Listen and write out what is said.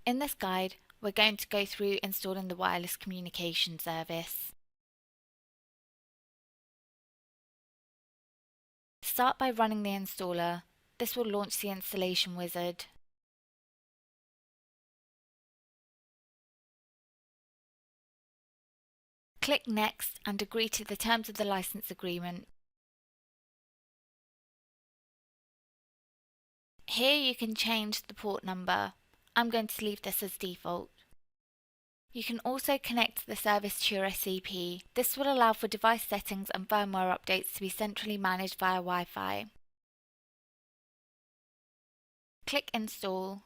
In this guide, we're going to go through installing the wireless communication service. Start by running the installer. This will launch the installation wizard. Click Next and agree to the terms of the license agreement. Here you can change the port number. I'm going to leave this as default. You can also connect the service to your SCP. This will allow for device settings and firmware updates to be centrally managed via Wi-Fi. Click Install.